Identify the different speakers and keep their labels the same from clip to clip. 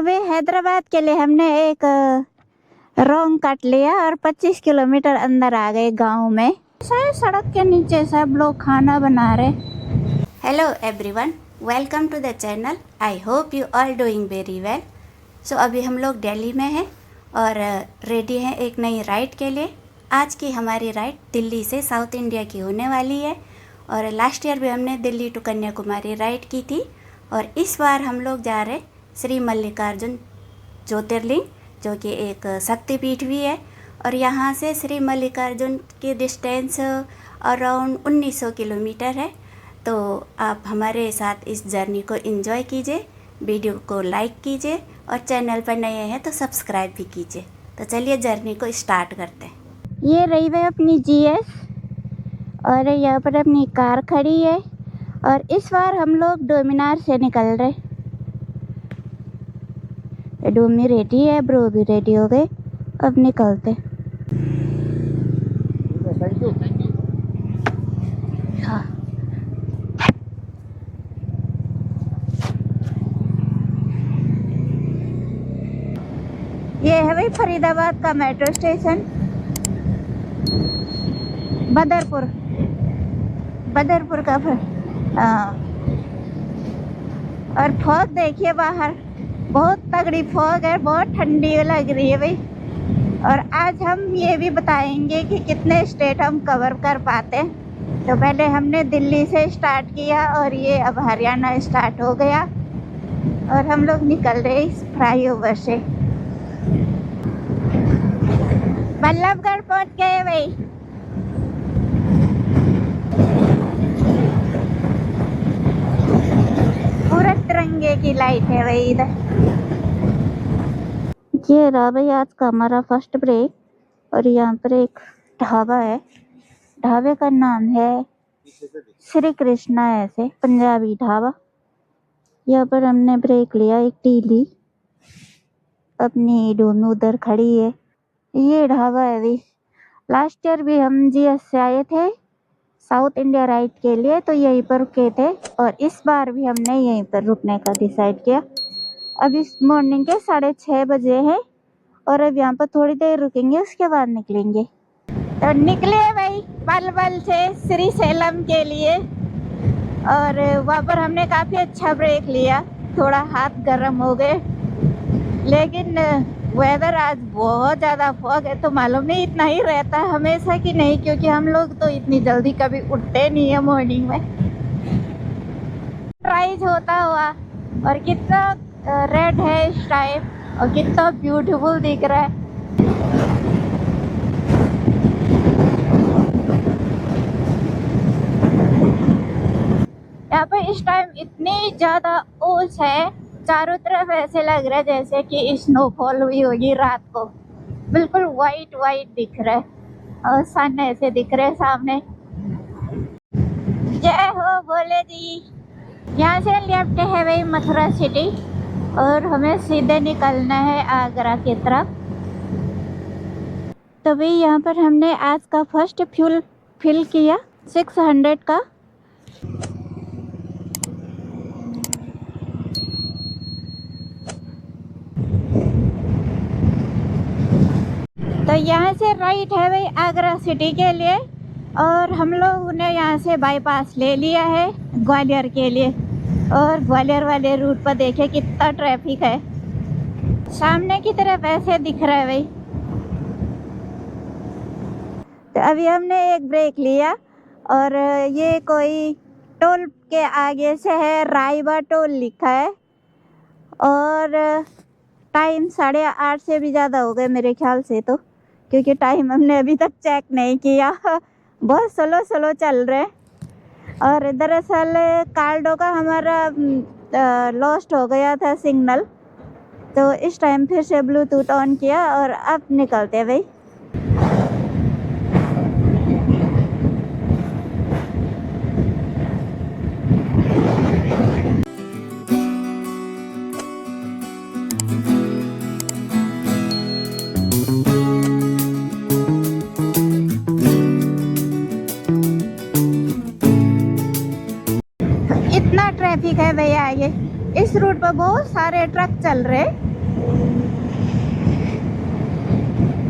Speaker 1: तभी हैदराबाद के लिए हमने एक रॉन्ग कट लिया और 25 किलोमीटर अंदर आ गए गांव में। शायद सड़क के नीचे सब लोग खाना बना रहे। Hello everyone, welcome to the channel. I hope you all doing very well. So अभी हम लोग दिल्ली में हैं और रेडी हैं एक नई राइड के लिए। आज की हमारी राइड दिल्ली से साउथ इंडिया की होने वाली है और लास्ट ईयर भी हमने दिल्ली टू कन्याकुमारी राइड की थी और इस बार हम लोग जा रहे श्री मल्लिकार्जुन ज्योतिर्लिंग, जो कि एक शक्तिपीठ भी है। और यहाँ से श्री मल्लिकार्जुन की डिस्टेंस अराउंड 1900 किलोमीटर है। तो आप हमारे साथ इस जर्नी को एंजॉय कीजिए, वीडियो को लाइक कीजिए और चैनल पर नए हैं तो सब्सक्राइब भी कीजिए। तो चलिए जर्नी को स्टार्ट करते हैं। ये रही है अपनी GS और यहाँ पर अपनी कार खड़ी है और इस बार हम लोग डोमिनार से निकल रहे। डोमी रेडी है, ब्रो भी रेडी हो गए, अब निकलते। हाँ। ये है भाई फरीदाबाद का मेट्रो स्टेशन, बदरपुर का। हाँ, और फॉग देखिए बाहर, बहुत तगड़ी फॉग है, बहुत ठंडी लग रही है भाई। और आज हम ये भी बताएंगे कि कितने स्टेट हम कवर कर पाते हैं। तो पहले हमने दिल्ली से स्टार्ट किया और ये अब हरियाणा स्टार्ट हो गया और हम लोग निकल रहे इस फ्लाईओवर से। बल्लभगढ़ पहुंच गए भाई। पूरा तिरंगे की लाइट है भाई इधर। ये रहा भाई आज का हमारा फर्स्ट ब्रेक और यहाँ पर एक ढाबा है। ढाबे का नाम है श्री कृष्णा, ऐसे पंजाबी ढाबा। यहाँ पर हमने ब्रेक लिया, एक टी ली। अपनी डोमी उधर खड़ी है। ये ढाबा है भाई। लास्ट ईयर भी हम GS से आए थे साउथ इंडिया राइड के लिए, तो यहीं पर रुके थे और इस बार भी हमने यहीं पर रुकने का डिसाइड किया। अब इस मॉर्निंग के 6:30 बजे है और अब यहाँ पर थोड़ी देर रुकेंगे, उसके बाद निकलेंगे। तो निकले भाई पलवल से श्री सेलम के लिए और वहाँ पर हमने काफ़ी अच्छा ब्रेक लिया। थोड़ा हाथ गर्म हो गए, लेकिन वेदर आज बहुत ज़्यादा फॉग है, तो मालूम नहीं इतना ही रहता है हमेशा कि नहीं, क्योंकि हम लोग तो इतनी जल्दी कभी उठते नहीं है मॉर्निंग में। राइज होता हुआ और कितना रेड है इस टाइम और कितना ब्यूटीफुल दिख रहा है। यहाँ पे इस टाइम इतनी ज़्यादा ओस है, चारों तरफ ऐसे लग रहा है जैसे कि स्नोफॉल हुई होगी रात को। बिल्कुल वाइट वाइट दिख रहा है और सन ऐसे दिख रहे सामने। जय हो भोले जी। यहाँ से लेफ्ट है भाई मथुरा सिटी और हमें सीधे निकलना है आगरा की तरफ। तो भाई यहाँ पर हमने आज का फर्स्ट फ्यूल फिल किया 600 का। तो यहाँ से राइट है भाई आगरा सिटी के लिए और हम लोग ने यहाँ से बाईपास ले लिया है ग्वालियर के लिए। और ग्वालियर वाले रूट पर देखे कितना ट्रैफिक है, सामने की तरफ ऐसे दिख रहा है भाई। तो अभी हमने एक ब्रेक लिया और ये कोई टोल के आगे से है, रायबा टोल लिखा है और टाइम 8:30 से भी ज़्यादा हो गए मेरे ख्याल से, तो क्योंकि टाइम हमने अभी तक चेक नहीं किया। बहुत स्लो चल रहे हैं। और दरअसल कार्डो का हमारा लॉस्ट हो गया था सिग्नल, तो इस टाइम फिर से ब्लूटूथ ऑन किया और अब निकलते हैं भाई। इतना ट्रैफिक है भैया, ये इस रूट पर बहुत सारे ट्रक चल रहे हैं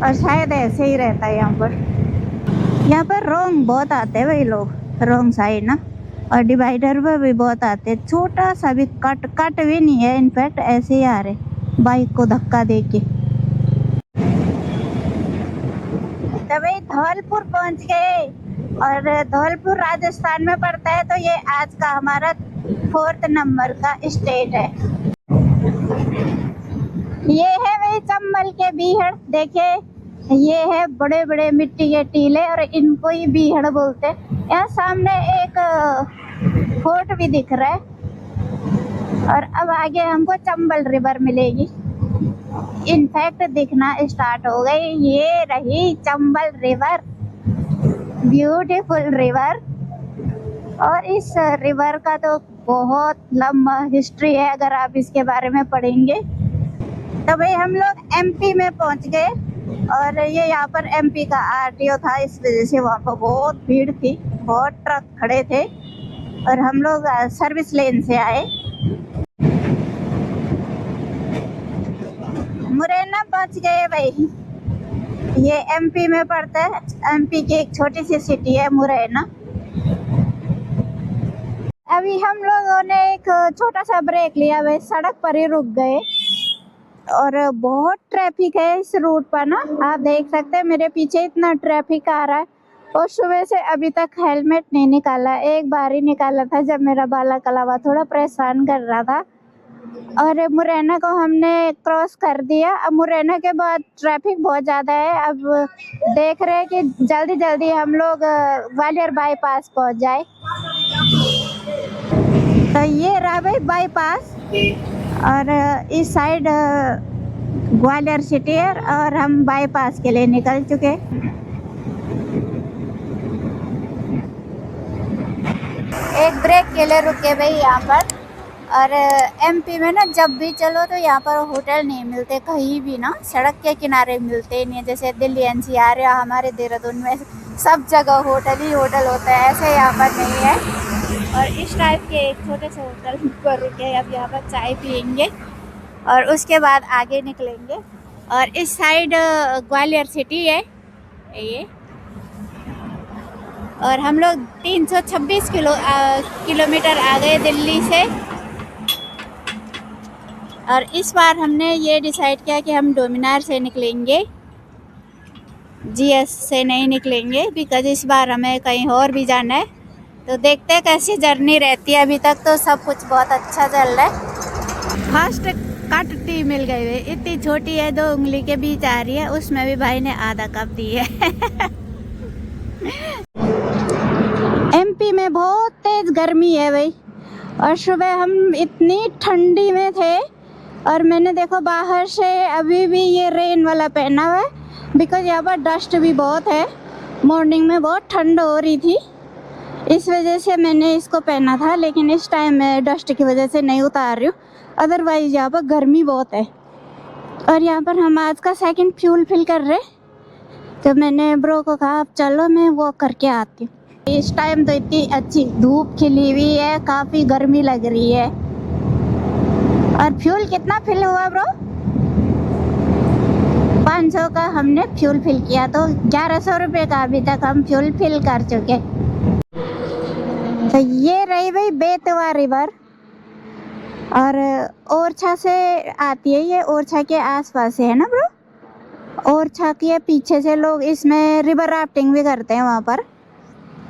Speaker 1: और शायद ऐसे ही रहता है यहाँ पर। यहाँ पर रॉन्ग बहुत आते हैं भाई लोग, रॉन्ग साइड ना, और डिवाइडर पर भी बहुत आते हैं। छोटा सा भी कट भी नहीं है, इनफैक्ट ऐसे ही आ रहे बाइक को धक्का दे के। तो भाई धौलपुर पहुँच गए, और धौलपुर राजस्थान में पड़ता है। तो ये आज का हमारा 4th नंबर का स्टेट है। ये है भाई चंबल के बीहड़। देखिए ये है बड़े बड़े मिट्टी के टीले, और इनको ही बीहड़ बोलते हैं। यहाँ सामने एक फोर्ट भी दिख रहा है, और अब आगे हमको चंबल रिवर मिलेगी। इनफैक्ट दिखना स्टार्ट हो गई। ये रही चंबल रिवर, ब्यूटीफुल रिवर। और इस रिवर का तो बहुत लंबा हिस्ट्री है, अगर आप इसके बारे में पढ़ेंगे। तो भाई हम लोग एमपी में पहुंच गए, और ये यहाँ पर एमपी का आरटीओ था, इस वजह से वहाँ पर बहुत भीड़ थी, बहुत ट्रक खड़े थे, और हम लोग सर्विस लेन से आए। मुरैना पहुंच गए भाई। ये एमपी में पड़ता है, एमपी की एक छोटी सी सिटी है मुरैना। अभी हम लोगों ने एक छोटा सा ब्रेक लिया, भाई सड़क पर ही रुक गए, और बहुत ट्रैफिक है इस रूट पर ना। आप देख सकते हैं मेरे पीछे इतना ट्रैफिक आ रहा है, और सुबह से अभी तक हेलमेट नहीं निकाला। एक बार ही निकाला था जब मेरा बाला कलावा थोड़ा परेशान कर रहा था। और मुरैना को हमने क्रॉस कर दिया। अब मुरैना के बाद ट्रैफिक बहुत ज़्यादा है। अब देख रहे हैं कि जल्दी जल्दी हम लोग ग्वालियर बाईपास पहुंच जाए। तो ये रहा भाई बाईपास, और इस साइड ग्वालियर सिटी है, और हम बाईपास के लिए निकल चुके। एक ब्रेक के लिए रुके भाई यहाँ पर। और एमपी में ना जब भी चलो तो यहाँ पर होटल नहीं मिलते कहीं भी ना, सड़क के किनारे मिलते नहीं है। जैसे दिल्ली एनसीआर या हमारे देहरादून में सब जगह होटल ही होटल होता है, ऐसे यहाँ पर नहीं है। और इस टाइप के एक छोटे से होटल पर रुके, अब यहाँ पर चाय पियेंगे और उसके बाद आगे निकलेंगे। और इस साइड ग्वालियर सिटी है ये, और हम लोग 326 किलोमीटर आ गए दिल्ली से। और इस बार हमने ये डिसाइड किया कि हम डोमिनार से निकलेंगे, जीएस से नहीं निकलेंगे, बिकॉज इस बार हमें कहीं और भी जाना है। तो देखते हैं कैसी जर्नी रहती है। अभी तक तो सब कुछ बहुत अच्छा चल रहा है। फर्स्ट कट टी मिल गई है, इतनी छोटी है, 2 उंगली के बीच आ रही है, उसमें भी भाई ने आधा कप दी है। एमपी में बहुत तेज गर्मी है भाई, और सुबह हम इतनी ठंडी में थे, और मैंने देखो बाहर से अभी भी ये रेन वाला पहना हुआ है, बिकॉज यहाँ पर डस्ट भी बहुत है। मॉर्निंग में बहुत ठंड हो रही थी, इस वजह से मैंने इसको पहना था, लेकिन इस टाइम मैं डस्ट की वजह से नहीं उतार रही हूँ। अदरवाइज यहाँ पर गर्मी बहुत है। और यहाँ पर हम आज का सेकंड फ्यूल फिल कर रहे, तो मैंने ब्रो को कहा अब चलो मैं वॉक करके आती हूँ। इस टाइम तो इतनी अच्छी धूप खिली हुई है, काफ़ी गर्मी लग रही है। और फ्यूल कितना फिल हुआ ब्रो? 500 का हमने फ्यूल फिल किया, तो 1100 रुपये का अभी तक हम फ्यूल फिल कर चुके। तो ये रही भाई बेतवा रिवर, और ओरछा से आती है ये, ओरछा के आसपास है ना ब्रो। ओरछा के पीछे से लोग इसमें रिवर राफ्टिंग भी करते हैं वहाँ पर।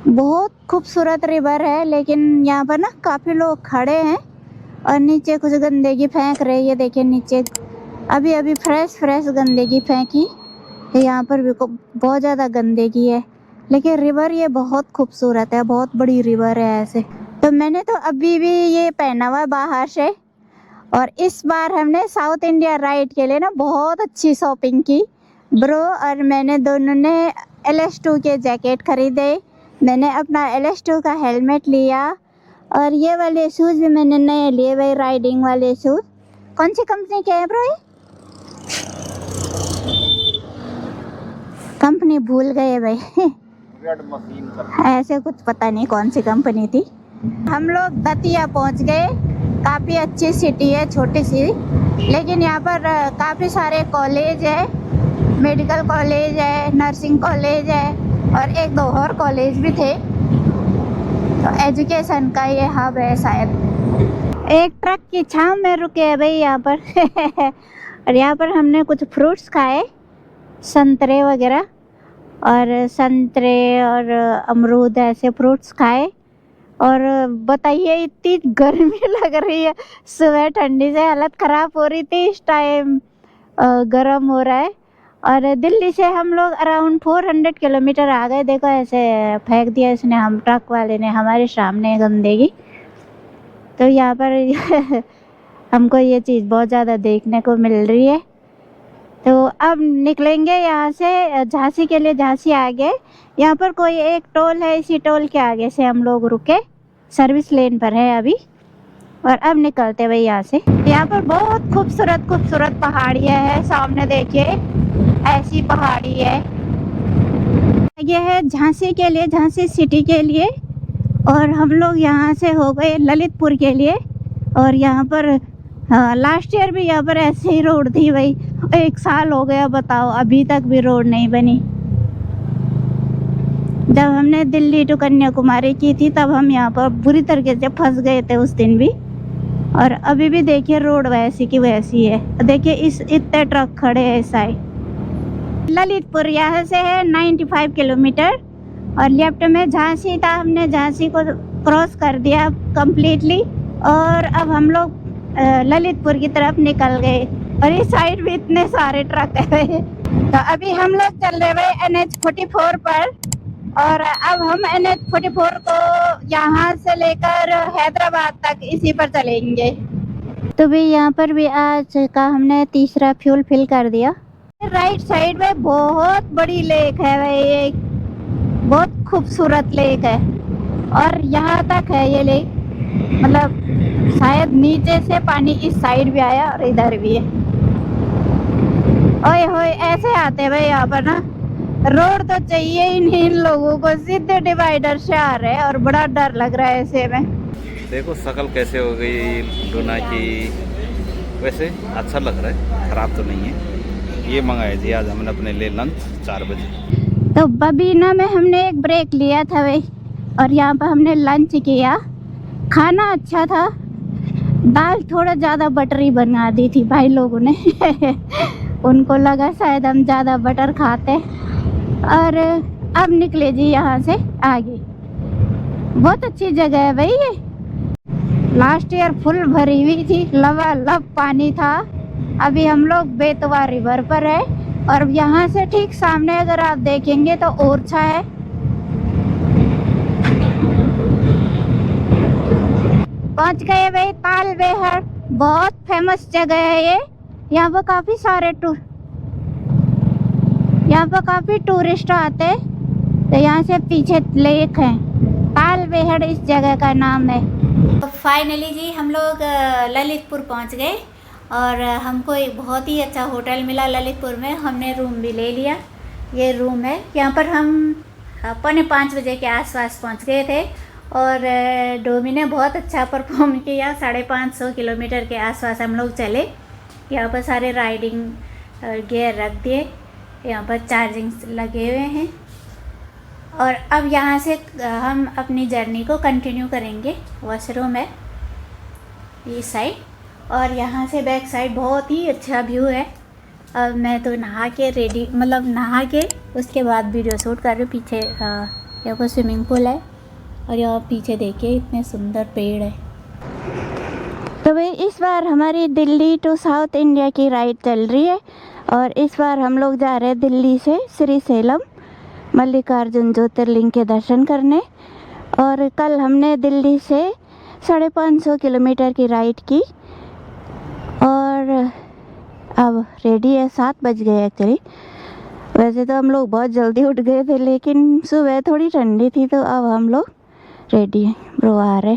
Speaker 1: बहुत खूबसूरत रिवर है, लेकिन यहाँ पर ना काफ़ी लोग खड़े हैं और नीचे कुछ गंदगी फेंक रहे हैं। ये देखिए नीचे अभी अभी फ्रेश गंदगी फेंकी, यहाँ पर भी बहुत ज़्यादा गंदगी है, लेकिन रिवर ये बहुत खूबसूरत है, बहुत बड़ी रिवर है ऐसे। तो मैंने तो अभी भी ये पहना हुआ है बाहर से। और इस बार हमने साउथ इंडिया राइड के लिए ना बहुत अच्छी शॉपिंग की ब्रो, और मैंने दोनों ने LS2 के जैकेट खरीदे, मैंने अपना LS2 का हेलमेट लिया, और ये वाले शूज़ भी मैंने नए लिए भाई, राइडिंग वाले शूज़। कौन सी कंपनी के हैं ब्रो ये? कंपनी भूल गए भाई। ऐसे कुछ पता नहीं कौन सी कंपनी थी। हम लोग दतिया पहुंच गए। काफ़ी अच्छी सिटी है, छोटी सी, लेकिन यहाँ पर काफ़ी सारे कॉलेज है मेडिकल कॉलेज है, नर्सिंग कॉलेज है और एक दो और कॉलेज भी थे। तो एजुकेशन का ये हब है शायद। एक ट्रक की छांव में रुके हैं भाई यहाँ पर और यहाँ पर हमने कुछ फ्रूट्स खाए, संतरे वगैरह, और संतरे और अमरूद ऐसे फ्रूट्स खाए। और बताइए इतनी गर्मी लग रही है, सुबह ठंडी से हालत ख़राब हो रही थी, इस टाइम गर्म हो रहा है। और दिल्ली से हम लोग अराउंड 400 किलोमीटर आ गए। देखो ऐसे फेंक दिया इसने, हम ट्रक वाले ने हमारे सामने गंदगी। तो यहाँ पर हमको ये चीज़ बहुत ज़्यादा देखने को मिल रही है। तो अब निकलेंगे यहाँ से झांसी के लिए। झांसी आगे यहाँ पर कोई एक टोल है, इसी टोल के आगे से हम लोग रुके, सर्विस लेन पर है अभी। और अब निकलते भाई यहाँ से। यहाँ पर बहुत खूबसूरत खूबसूरत पहाड़ियाँ हैं, सामने देखिए ऐसी पहाड़ी है। ये है झांसी के लिए, झांसी सिटी के लिए। और हम लोग यहाँ से हो गए ललितपुर के लिए। और यहाँ पर लास्ट ईयर भी यहाँ पर ऐसे ही रोड थी भाई, 1 साल हो गया बताओ, अभी तक भी रोड नहीं बनी। जब हमने दिल्ली टू कन्याकुमारी की थी तब हम यहाँ पर बुरी तरीके से फंस गए थे उस दिन भी। और अभी भी देखिए रोड वैसी की वैसी है। देखिए इतने ट्रक खड़े हैं इस साइड। ललितपुर यहाँ से है 95 किलोमीटर और लेफ्ट में झांसी था। हमने झांसी को क्रॉस कर दिया कंप्लीटली और अब हम लोग ललितपुर की तरफ निकल गए। और इस साइड भी इतने सारे ट्रक है। तो अभी हम लोग चल रहे हैं NH44 पर। और अब हम NH44 को यहाँ से लेकर हैदराबाद तक इसी पर चलेंगे। तो भी यहाँ पर भी आज का हमने तीसरा फ्यूल फिल कर दिया। राइट साइड में बहुत बड़ी लेक है भाई, एक बहुत खूबसूरत लेक है। और यहाँ तक है ये लेक, मतलब शायद नीचे से पानी इस साइड भी आया और इधर भी है। ओए होए ऐसे आते भाई यहाँ पर ना, रोड तो चाहिए ही नहीं इन लोगों को, सीधे डिवाइडर से आ रहे हैं और बड़ा डर लग रहा है ऐसे में।
Speaker 2: देखो शक्ल कैसे हो गई डोना की। वैसे अच्छा लग रहा है, खराब तो नहीं है। ये मंगाया जी आज हमने अपने लिए लंच 4 बजे।
Speaker 1: तो बबीना में हमने एक ब्रेक लिया था भाई और यहाँ पर हमने लंच किया। खाना अच्छा था, दाल थोड़ा ज़्यादा बटरी बना दी थी भाई लोगों ने उनको लगा शायद हम ज़्यादा बटर खाते। और अब निकले जी यहाँ से आगे। बहुत अच्छी जगह है भाई ये। लास्ट ईयर फुल भरी हुई थी, लबालब पानी था। अभी हम लोग बेतवा रिवर पर है और यहाँ से ठीक सामने अगर आप देखेंगे तो ओरछा है। पहुँच गए भाई तालबेहर, बहुत फेमस जगह है ये। यहाँ पर काफ़ी टूरिस्ट आते हैं। तो यहाँ से पीछे लेक है, तालबेहर इस जगह का नाम है। तो फाइनली जी हम लोग ललितपुर पहुँच गए और हमको एक बहुत ही अच्छा होटल मिला ललितपुर में। हमने रूम भी ले लिया। ये रूम है, यहाँ पर हम 4:45 बजे के आसपास पहुँच गए थे। और डोमी ने बहुत अच्छा परफॉर्म किया। 550 किलोमीटर के आसपास हम लोग चले। यहाँ पर सारे राइडिंग गियर रख दिए, यहाँ पर चार्जिंग लगे हुए हैं। और अब यहाँ से हम अपनी जर्नी को कंटिन्यू करेंगे। वॉशरूम है इस साइड और यहाँ से बैक साइड बहुत ही अच्छा व्यू है। अब मैं तो नहा के उसके बाद वीडियो शूट कर रही हूँ। पीछे यहाँ पर स्विमिंग पूल है और यहाँ पीछे देखिए इतने सुंदर पेड़ है। तो भाई इस बार हमारी दिल्ली टू साउथ इंडिया की राइड चल रही है और इस बार हम लोग जा रहे हैं दिल्ली से श्रीशैलम मल्लिकार्जुन ज्योतिर्लिंग के दर्शन करने। और कल हमने दिल्ली से 550 किलोमीटर की राइड की और अब रेडी है। 7 बज गए एक्चुअली। वैसे तो हम लोग बहुत जल्दी उठ गए थे लेकिन सुबह थोड़ी ठंडी थी तो अब हम लोग रेडी हैं। ब्रो आ रहे।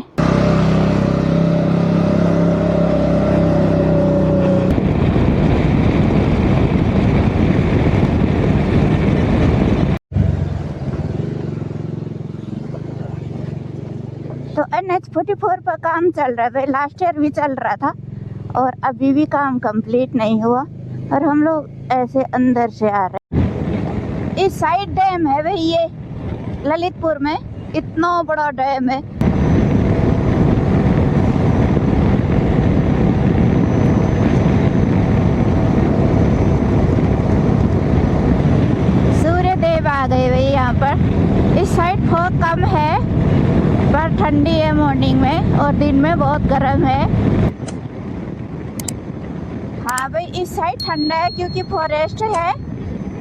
Speaker 1: तो NH44 पर काम चल रहा है। लास्ट ईयर भी चल रहा था और अभी भी काम कंप्लीट नहीं हुआ। और हम लोग ऐसे अंदर से आ रहे हैं। इस साइड डैम है भाई, ये ललितपुर में इतना बड़ा डैम है। सूर्य देव आ गए भाई यहाँ पर। इस साइड फॉग कम है पर ठंडी है मॉर्निंग में, और दिन में बहुत गर्म है। हाँ भाई, इस साइड ठंडा है क्योंकि फॉरेस्ट है,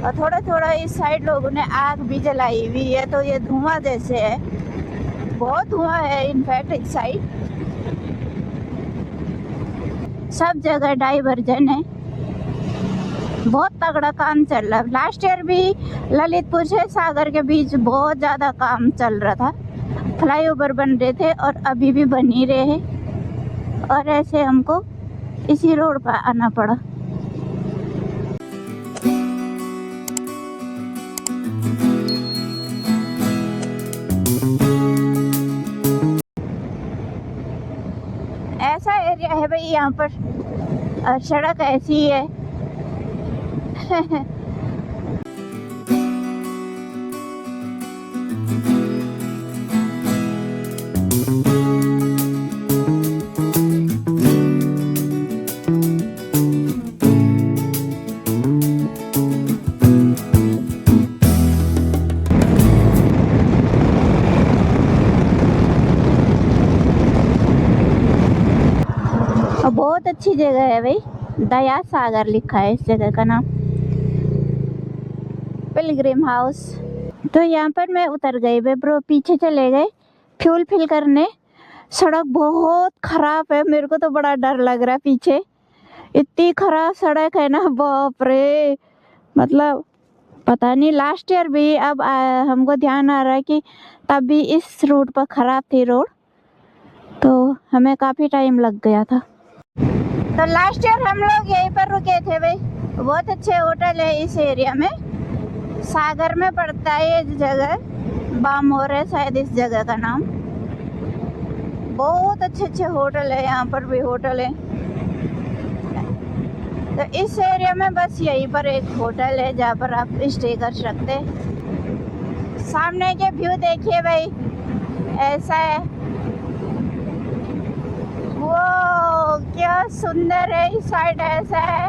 Speaker 1: और थोड़ा थोड़ा इस साइड लोगों ने आग भी जलाई हुई है, तो ये धुआं जैसे है, बहुत धुआं है इनफैक्ट इस साइड। सब जगह डाइवर्जन है, बहुत तगड़ा काम चल रहा है। लास्ट ईयर भी ललितपुर से सागर के बीच बहुत ज़्यादा काम चल रहा था, फ्लाईओवर बन रहे थे और अभी भी बन ही रहे हैं, और ऐसे हमको इसी रोड पर आना पड़ा। ऐसा एरिया है भाई यहाँ पर, और सड़क ऐसी है। बहुत अच्छी जगह है भाई, दया सागर लिखा है इस जगह का नाम, पिलग्रिम हाउस। तो यहाँ पर मैं उतर गई वे ब्रो, पीछे चले गए फ्यूल फिल करने। सड़क बहुत खराब है, मेरे को तो बड़ा डर लग रहा है पीछे, इतनी खराब सड़क है ना, बाप रे। मतलब पता नहीं, लास्ट ईयर भी अब हमको ध्यान आ रहा है कि तब भी इस रूट पर खराब थी रोड, तो हमें काफ़ी टाइम लग गया था। तो लास्ट ईयर हम लोग यहीं पर रुके थे भाई, बहुत अच्छे होटल है इस एरिया में, सागर में पड़ता है ये जगह, बामोर है शायद इस जगह का नाम। बहुत अच्छे अच्छे होटल है, यहाँ पर भी होटल है। तो इस एरिया में बस यहीं पर एक होटल है जहाँ पर आप स्टे कर सकते हैं। सामने के व्यू देखिए भाई, ऐसा है, वो क्या सुंदर है। इस साइड ऐसा है,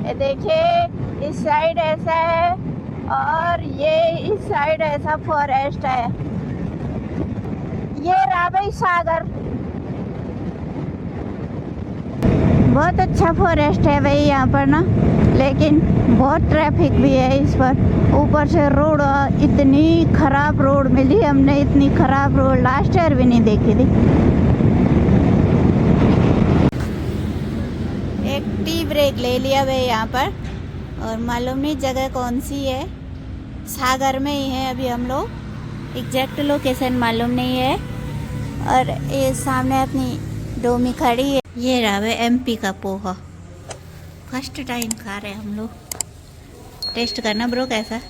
Speaker 1: ये देखिए इस साइड ऐसा है, और ये इस साइड ऐसा फॉरेस्ट है। ये रहा भाई सागर, बहुत अच्छा फॉरेस्ट है भाई यहाँ पर ना, लेकिन बहुत ट्रैफिक भी है इस पर। ऊपर से रोड, इतनी खराब रोड मिली हमने, इतनी खराब रोड लास्ट ईयर भी नहीं देखी थी। एक टी ब्रेक ले लिया भाई यहाँ पर, और मालूम नहीं जगह कौन सी है, सागर में ही है अभी हम लोग, एग्जैक्ट लोकेशन मालूम नहीं है। और ये सामने अपनी डोमी खड़ी है। ये रहा वे MP का पोहा, फर्स्ट टाइम खा रहे हैं हम लोग। टेस्ट करना ब्रो, कैसा?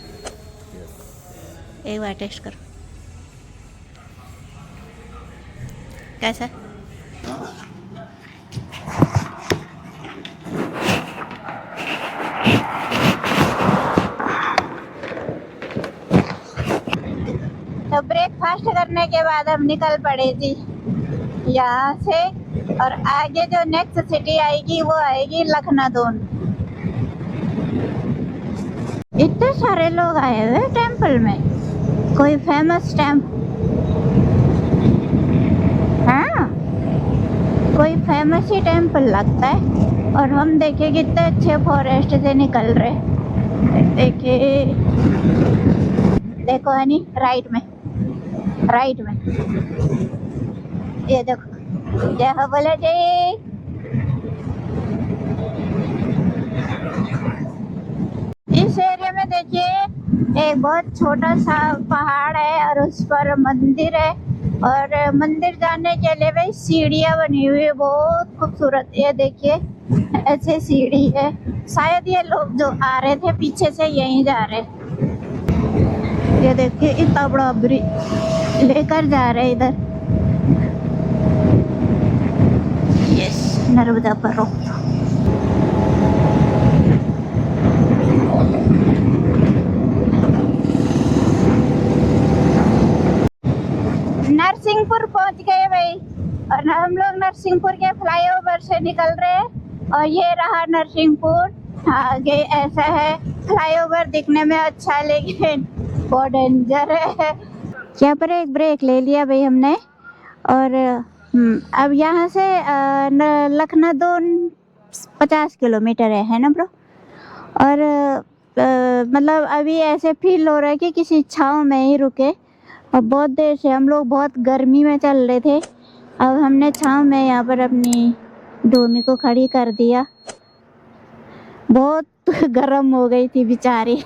Speaker 1: एक बार टेस्ट करो, कैसा? तो ब्रेकफास्ट करने के बाद हम निकल पड़े थी यहाँ से, और आगे जो नेक्स्ट सिटी आएगी वो आएगी लखनऊ। इतने सारे लोग आए हुए टेंपल में, कोई फेमस टेंपल, हाँ कोई फेमस ही टेंपल लगता है। और हम देखे कितने अच्छे फॉरेस्ट से निकल रहे, देखिए देखो हनी, राइट में, राइट में, ये देखो, जय हो बोले जय। इस एरिया में देखिए एक बहुत छोटा सा पहाड़ है, और उस पर मंदिर है, और मंदिर जाने के लिए भाई सीढ़ियाँ बनी हुई है, बहुत खूबसूरत। ये देखिए ऐसे सीढ़ी है, शायद ये लोग जो आ रहे थे पीछे से यहीं जा रहे। ये देखिए इतना बड़ा ब्रिज लेकर जा रहे इधर, नर्मदा पर रोक। नरसिंहपुर के फ्लाईओवर से निकल रहे हैं और ये रहा नरसिंहपुर। आगे ऐसा है, फ्लाईओवर दिखने में अच्छा लेकिन बहुत डेंजर है। यहाँ पर एक ब्रेक ले लिया भाई हमने और अब यहाँ से लखनऊ 50 किलोमीटर है ना ब्रो। और मतलब अभी ऐसे फील हो रहा है कि किसी छाँव में ही रुके। और बहुत देर से हम लोग बहुत गर्मी में चल रहे थे, अब हमने छाँव में यहाँ पर अपनी डोमी को खड़ी कर दिया। बहुत गर्म हो गई थी बेचारी।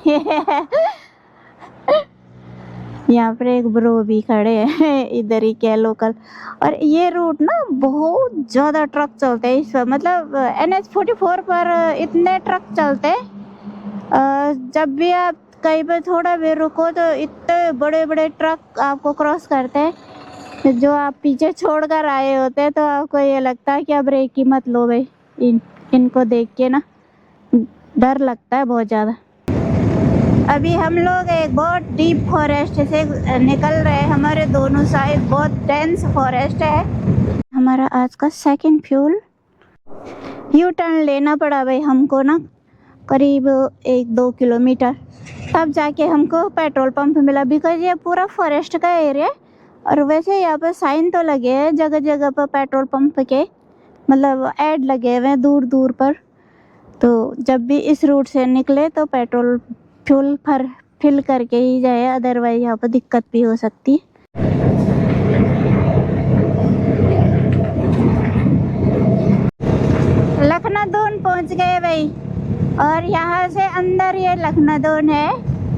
Speaker 1: यहाँ पर एक ब्रो भी खड़े हैं इधर ही क्या लोकल। और ये रूट ना बहुत ज़्यादा ट्रक चलते हैं इस पर, मतलब NH44 पर इतने ट्रक चलते हैं। जब भी आप कहीं पर थोड़ा भी रुको तो इतने बड़े बड़े ट्रक आपको क्रॉस करते हैं, जो आप पीछे छोड़कर आए होते हैं। तो आपको ये लगता है कि अब ब्रेक ही मत लो भाई। इनको देख के ना डर लगता है बहुत ज़्यादा। अभी हम लोग एक बहुत डीप फॉरेस्ट से निकल रहे हैं। हमारे दोनों साइड बहुत डेंस फॉरेस्ट है। हमारा आज का सेकंड फ्यूल। यू टर्न लेना पड़ा भाई हमको ना, करीब 1-2 किलोमीटर, तब जाके हमको पेट्रोल पंप मिला। बिकॉज ये पूरा फॉरेस्ट का एरिया है और वैसे यहाँ पर साइन तो लगे हैं जगह जगह पर पेट्रोल पंप के, मतलब ऐड लगे हुए हैं दूर दूर पर। तो जब भी इस रूट से निकले तो पेट्रोल फ्यूल फिल करके ही जाए, अदरवाइज यहाँ पर दिक्कत भी हो सकती है। लखनऊ पहुँच गए भाई और यहाँ से अंदर ये लखनऊ है।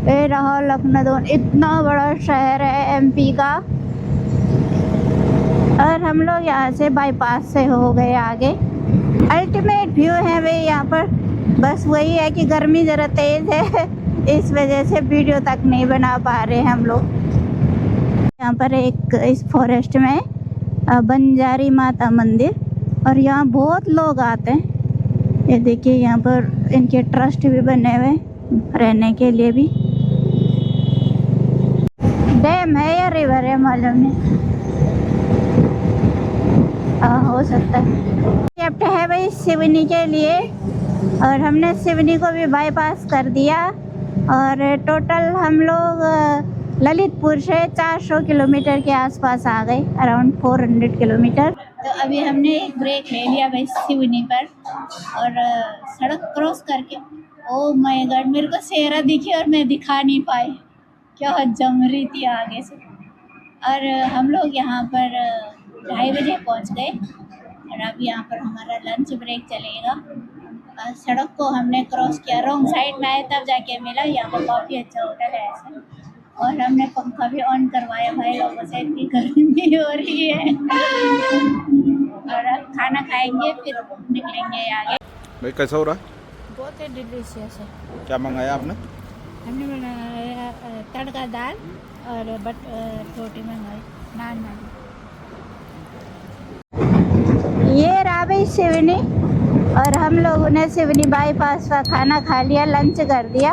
Speaker 1: ये रहा लखनऊ, इतना बड़ा शहर है MP का। और हम लोग यहाँ से बाईपास से हो गए आगे। अल्टीमेट व्यू है भाई यहाँ पर। बस वही है कि गर्मी ज़रा तेज़ है, इस वजह से वीडियो तक नहीं बना पा रहे हम लोग। यहाँ पर एक इस फॉरेस्ट में बंजारी माता मंदिर, और यहाँ बहुत लोग आते हैं। ये देखिए यहाँ पर इनके ट्रस्ट भी बने हुए रहने के लिए भी। डैम है या रिवर है मालूम नहीं, हो सकता है। लेफ्ट है भाई सिवनी के लिए, और हमने सिवनी को भी बाईपास कर दिया। और टोटल हम लोग ललितपुर से 400 किलोमीटर के आसपास आ गए, अराउंड 400 किलोमीटर। तो अभी हमने एक ब्रेक ले लिया भाई सिवनी पर, और सड़क क्रॉस करके ओ माय गॉड, मेरे को सेहरा दिखी और मैं दिखा नहीं पाई, क्या जम रही थी आगे से। और हम लोग यहाँ पर 2:30 बजे पहुँच गए और अब यहाँ पर हमारा लंच ब्रेक चलेगा। सड़क को हमने क्रॉस किया, रॉन्ग साइड में आए तब जाके मिला। यहाँ पर काफ़ी अच्छा होटल है ऐसे, और हमने पंखा भी ऑन करवाया भाई लोगों से, इतनी गर्मी हो रही है। और अब खाना खाएंगे फिर निकलेंगे आगे।
Speaker 2: भाई कैसा हो रहा है?
Speaker 1: बहुत ही डिलीशियस है।
Speaker 2: क्या मंगाया आपने?
Speaker 1: हमने बनाया तड़का दाल और रोटी मंगाई, नान मंगाई। ये रहा भाई सिवनी, और हम लोगों ने सिवनी बाईपास का खाना खा लिया, लंच कर दिया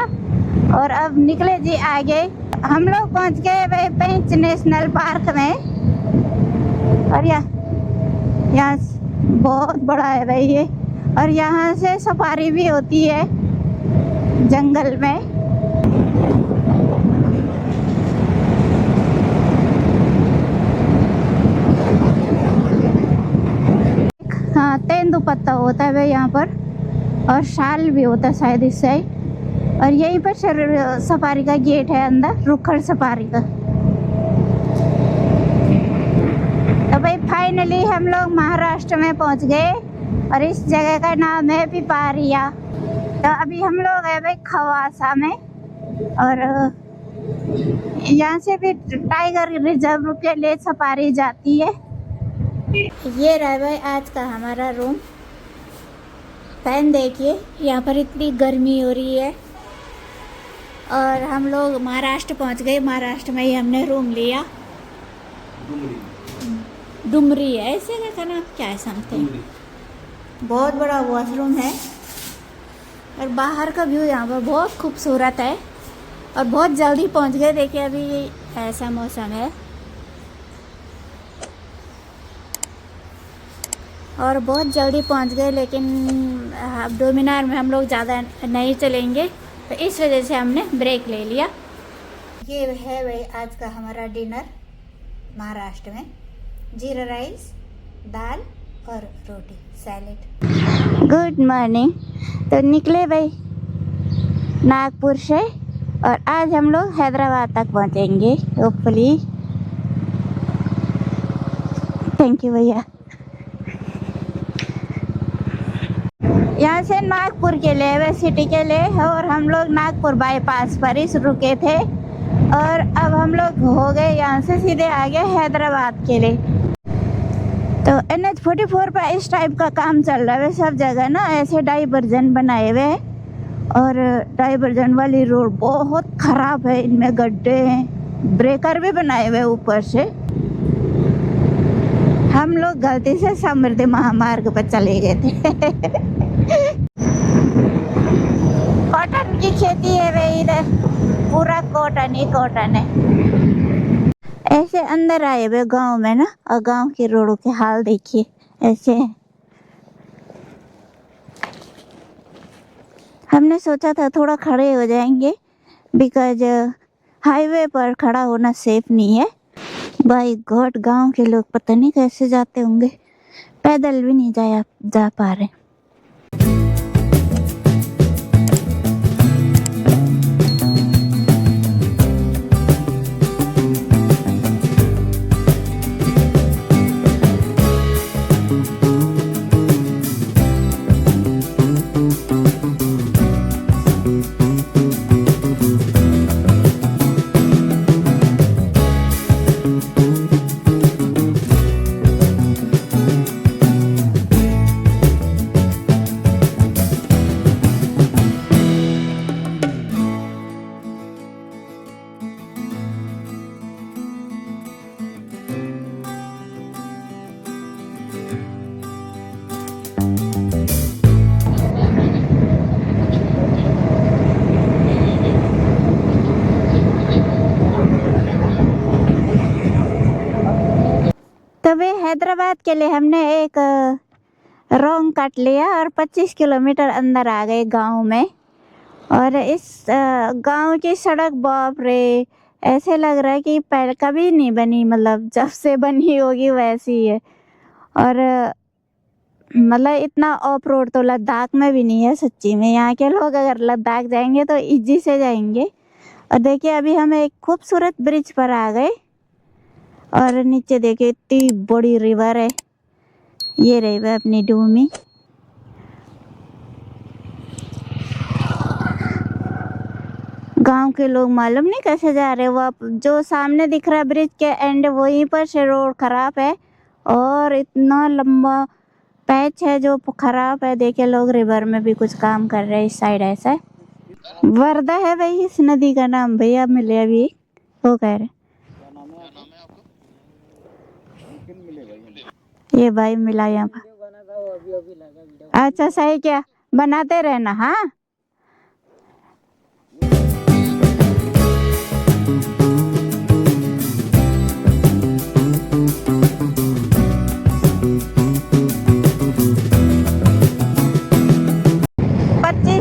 Speaker 1: और अब निकले जी आगे। हम लोग पहुंच गए भाई पेंच नेशनल पार्क में, और यहाँ बहुत बड़ा है भाई ये, और यहाँ से सफारी भी होती है जंगल में। हाँ, तेंदुपत्ता होता है भाई यहाँ पर, और शाल भी होता है शायद इससे। और यहीं पर सफारी का गेट है अंदर, रुखड़ सफारी का। तो भाई फाइनली हम लोग महाराष्ट्र में पहुँच गए, और इस जगह का नाम है पिपारिया। तो अभी हम लोग है भाई खवासा में, और यहाँ से भी टाइगर रिजर्व के लिए सफारी जाती है। ये रहा भाई आज का हमारा रूम। फैन देखिए, यहाँ पर इतनी गर्मी हो रही है। और हम लोग महाराष्ट्र पहुँच गए, महाराष्ट्र में ही हमने रूम लिया। डुमरी है इस जगह का नाम, क्या है समथिंग। बहुत बड़ा वॉशरूम है, और बाहर का व्यू यहाँ पर बहुत खूबसूरत है। और बहुत जल्दी पहुँच गए, देखिए अभी ऐसा मौसम है। और बहुत जल्दी पहुंच गए, लेकिन डोर मीनार में हम लोग ज़्यादा नहीं चलेंगे, तो इस वजह से हमने ब्रेक ले लिया। ये है भाई आज का हमारा डिनर महाराष्ट्र में, जीरा राइस, दाल और रोटी, सैलेड। Good morning. तो निकले भाई नागपुर से, और आज हम लोग हैदराबाद तक पहुंचेंगे होपफुली। थैंक यू भैया। यहाँ से नागपुर के लिए, वे सिटी के लिए, और हम लोग नागपुर बाईपास पर ही रुके थे, और अब हम लोग हो गए यहाँ से सीधे आगे हैदराबाद के लिए। तो NH-44 पर इस टाइप का काम चल रहा है सब जगह ना, ऐसे डाइवर्जन बनाए हुए हैं, और डाइवर्जन वाली रोड बहुत खराब है, इनमें गड्ढे हैं, ब्रेकर भी बनाए हुए ऊपर से। हम लोग गलती से समृद्धि महामार्ग पर चले गए थे। कॉटन की खेती है वे इधर, पूरा कॉटन ही कॉटन है। ऐसे अंदर आए हुए गांव में ना, और गांव की रोडों के हाल देखिए ऐसे है। हमने सोचा था थोड़ा खड़े हो जाएंगे, बिकॉज हाईवे पर खड़ा होना सेफ नहीं है। बाई गॉड, गांव के लोग पता नहीं कैसे जाते होंगे, पैदल भी नहीं जा पा रहे। तभी हैदराबाद के लिए हमने एक रॉन्ग कट लिया और 25 किलोमीटर अंदर आ गए गांव में। और इस गांव की सड़क बाप रे, ऐसे लग रहा है कि पहले कभी नहीं बनी, मतलब जब से बनी होगी वैसी है। और मतलब इतना ऑफ रोड तो लद्दाख में भी नहीं है सच्ची में। यहाँ के लोग अगर लद्दाख जाएंगे तो इजी से जाएंगे। और देखिए अभी हम एक खूबसूरत ब्रिज पर आ गए, और नीचे देखिए इतनी बड़ी रिवर है, ये रही वह अपनी डूमी। गांव के लोग मालूम नहीं कैसे जा रहे। वो जो सामने दिख रहा है ब्रिज के एंड, वहीं पर से रोड खराब है, और इतना लंबा पैच है जो खराब है। देखिए लोग रिवर में भी कुछ काम कर रहे हैं इस साइड। ऐसा है, वर्धा है भाई इस नदी का नाम। भैया मिले अभी, वो कह रहे ये भाई मिला यहाँ पर। अच्छा सही, क्या बनाते रहना। हाँ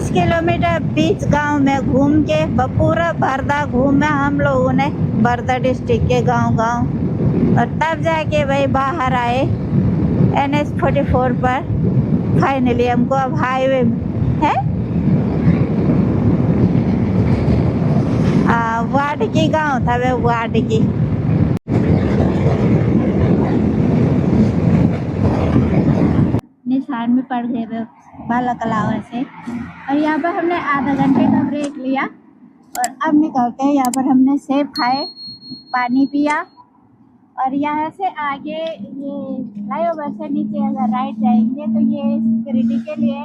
Speaker 1: किलोमीटर बीच गांव में घूम के पूरा वर्धा घूमा हम लोगों ने, वर्धा डिस्ट्रिक्ट के गांव। और तब जाके भाई बाहर आए NH-44 पर। फाइनली हमको अब हाईवे है वाडकी गांव था, वे वाडकी। निशान में पड़ गए वे बाला कलावर से। और यहाँ पर हमने आधा घंटे का ब्रेक लिया, और अब निकलते हैं। यहाँ पर हमने सेब खाए, पानी पिया, और यहाँ से आगे ये फ्लाईओवर से नीचे अगर राइट जाएंगे तो ये शिरडी के लिए,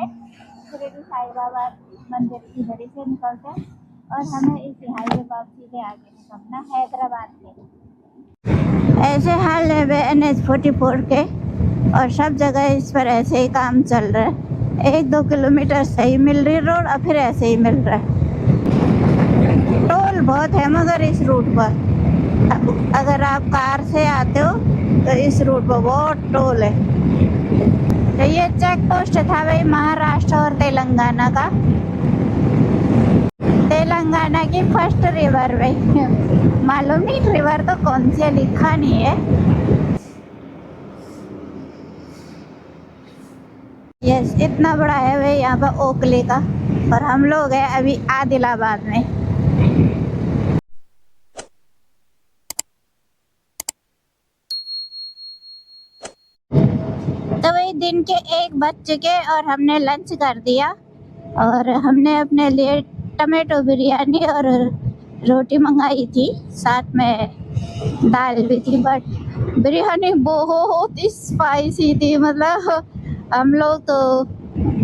Speaker 1: शिरडी साई बाबा मंदिर की इधर से निकलते हैं, और हमें इस हाईवे पर सीधे आगे निकलना हैदराबाद के। ऐसे हाल है वे NH-44 के, और सब जगह इस पर ऐसे ही काम चल रहा है। 1-2 किलोमीटर सही मिल रही रोड, और फिर ऐसे ही मिल रहा है। टोल बहुत है मगर इस रूट पर, अगर आप कार से आते हो तो इस रूट पर बहुत टोल है। तो ये चेक पोस्ट था भाई महाराष्ट्र और तेलंगाना का। तेलंगाना की फर्स्ट रिवर भाई। मालूम नहीं रिवर तो कौन सी है, लिखा नहीं है। यस, इतना बड़ा है भाई यहाँ पर ओखले का। और हम लोग हैं अभी आदिलाबाद में। तो वही दिन के 1 बज चुके और हमने लंच कर दिया। और हमने अपने लिए टमाटो बिरयानी और रोटी मंगाई थी, साथ में दाल भी थी। बट बिरयानी बहुत स्पाइसी थी, मतलब हम लोग तो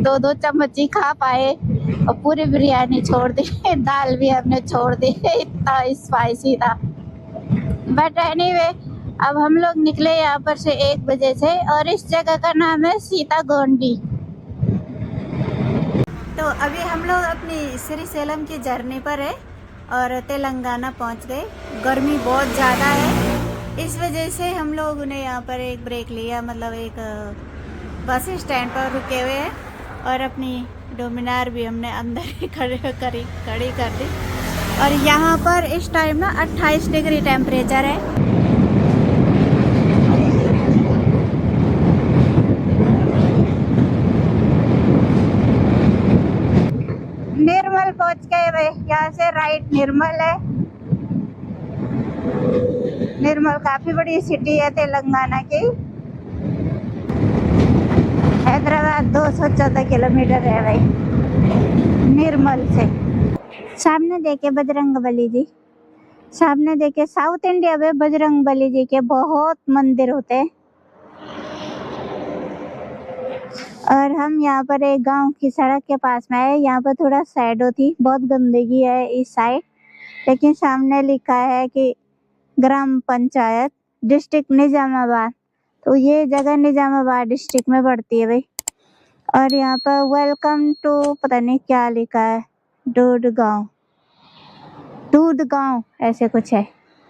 Speaker 1: 2-2 चम्मच ही खा पाए और पूरी बिरयानी छोड़ दी। दाल भी हमने छोड़ दी, इतना स्पाइसी था। बट एनीवे, अब हम लोग निकले यहाँ पर से 1 बजे से और इस जगह का नाम है सीता गोंडी। तो अभी हम लोग अपनी श्रीशैलम की जर्नी पर है और तेलंगाना पहुँच गए। गर्मी बहुत ज़्यादा है, इस वजह से हम लोग ने यहाँ पर एक ब्रेक लिया, मतलब एक बस स्टैंड पर रुके हुए हैं। और अपनी डोमिनार भी हमने अंदर ही खड़ी कर दी। और यहाँ पर इस टाइम ना 28 डिग्री टेम्परेचर है। निर्मल पहुँच गए भाई, यहाँ से राइट निर्मल है। निर्मल काफ़ी बड़ी सिटी है तेलंगाना की। हैदराबाद 214 किलोमीटर है भाई निर्मल से। सामने देखे बजरंगबली जी, सामने देखे साउथ इंडिया में बजरंगबली जी के बहुत मंदिर होते हैं। और हम यहाँ पर एक गांव की सड़क के पास में है। यहाँ पर थोड़ा सैडो थी, बहुत गंदगी है इस साइड, लेकिन सामने लिखा है कि ग्राम पंचायत डिस्ट्रिक्ट निजामाबाद। तो ये जगह निजामाबाद डिस्ट्रिक्ट में पड़ती है भाई। और यहाँ पर वेलकम टू पता नहीं क्या लिखा है, दूध गांव ऐसे कुछ है।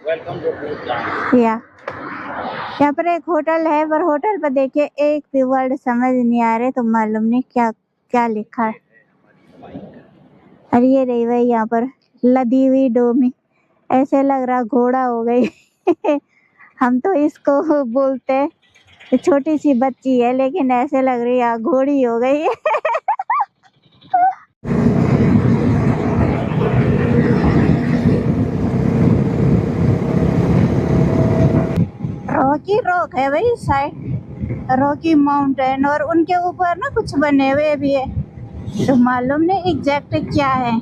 Speaker 2: वेलकम टू
Speaker 1: यहाँ पर एक होटल है, पर होटल पर देखिए एक भी वर्ड समझ नहीं आ रहे, तो मालूम नहीं क्या क्या लिखा है। और ये रही भाई यहाँ पर लदी हुई डोमी, ऐसे लग रहा घोड़ा हो गई। हम तो इसको बोलते हैं, छोटी सी बच्ची है, लेकिन ऐसे लग रही है घोड़ी हो गई है। रॉकी रॉक है भाई साइड, रॉकी माउंटेन, और उनके ऊपर ना कुछ बने हुए भी है, तो मालूम नहीं एग्जैक्ट क्या है।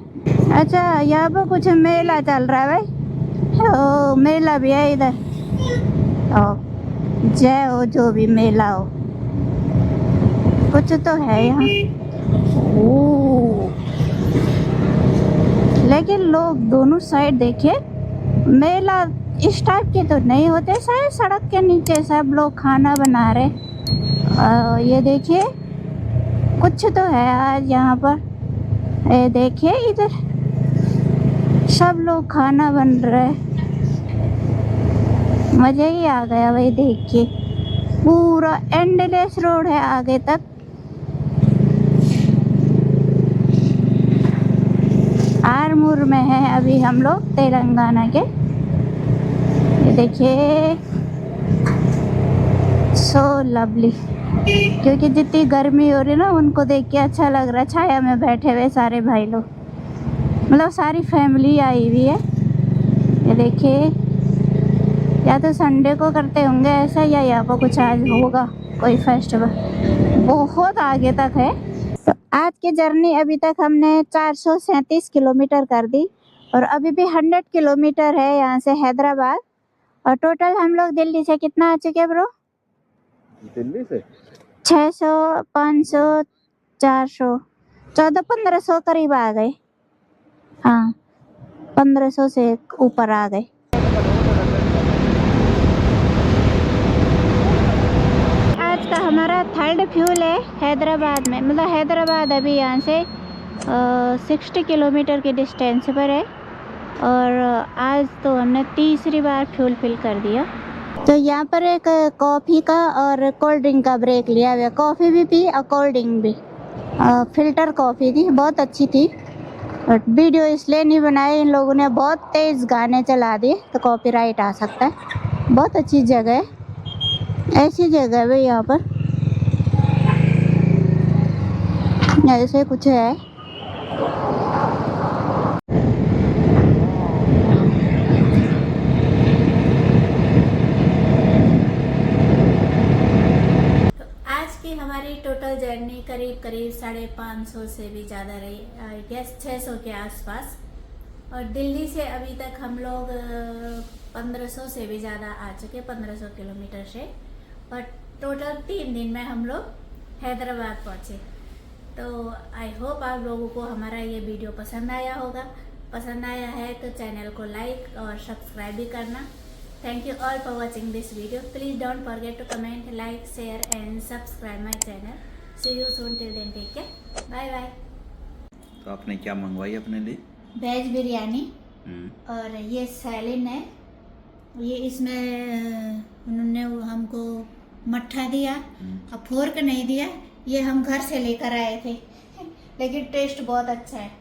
Speaker 1: अच्छा, यहाँ पर कुछ मेला चल रहा है भाई। ओ, मेला भी है इधर। ओ, जय हो जो भी मेला हो, कुछ तो है यहाँ। ओ, लेकिन लोग दोनों साइड देखे, मेला इस टाइप के तो नहीं होते, शायद सड़क के नीचे सब लोग खाना बना रहे। ये देखिए कुछ तो है आज यहाँ पर। ये देखिए इधर सब लोग खाना बन रहे, मज़ा ही आ गया भाई देख के। पूरा एंडलेस रोड है आगे तक। आरमूर में है अभी हम लोग तेलंगाना के। ये देखिए सो लवली, क्योंकि जितनी गर्मी हो रही ना, उनको देख के अच्छा लग रहा है। छाया में बैठे हुए सारे भाई लोग, मतलब सारी फैमिली आई हुई है। ये देखिए, या तो संडे को करते होंगे ऐसा, या यहाँ पर कुछ आज होगा कोई फेस्टिवल। बहुत आगे तक है। तो आज की जर्नी अभी तक हमने 437 किलोमीटर कर दी और अभी भी 100 किलोमीटर है यहाँ से हैदराबाद। और टोटल हम लोग दिल्ली से कितना आ चुके ब्रो?
Speaker 2: दिल्ली से
Speaker 1: 600, 500, 400, 1400-1500 करीब आ गए। हाँ, 1500 से ऊपर आ गए। आज का हमारा थर्ड फ्यूल है हैदराबाद में, मतलब हैदराबाद अभी यहाँ से 60 किलोमीटर के डिस्टेंस पर है। और आज तो हमने तीसरी बार फ्यूल फिल कर दिया। तो यहाँ पर एक कॉफ़ी का और कोल्ड ड्रिंक का ब्रेक लिया हुआ। कॉफ़ी भी पी और कोल्ड ड्रिंक भी। फ़िल्टर कॉफ़ी थी, बहुत अच्छी थी। बट वीडियो इसलिए नहीं बनाई, इन लोगों ने बहुत तेज़ गाने चला दिए तो कॉपीराइट आ सकता है। बहुत अच्छी जगह है, ऐसी जगह है भाई यहाँ पर, ऐसे कुछ है। आज की हमारी टोटल जर्नी करीब 550 से भी ज़्यादा रही, आई गेस 600 के आसपास। और दिल्ली से अभी तक हम लोग 1500 से भी ज़्यादा आ चुके, 1500 किलोमीटर से। और टोटल 3 दिन में हम लोग हैदराबाद पहुँचे। तो आई होप आप लोगों को हमारा ये वीडियो पसंद आया होगा। पसंद आया है तो चैनल को लाइक और सब्सक्राइब भी करना। Thank you all for watching this video. Please don't forget to comment, like, share and subscribe my channel. See you soon. Till then, take care. Bye bye.
Speaker 2: तो आपने क्या मंगवाई अपने लिए?
Speaker 1: वेज बिरयानी और ये सैलिन है। ये इसमें उन्होंने हमको मट्ठा दिया और फोर्क नहीं दिया। ये हम घर से लेकर आए थे लेकिन टेस्ट बहुत अच्छा है।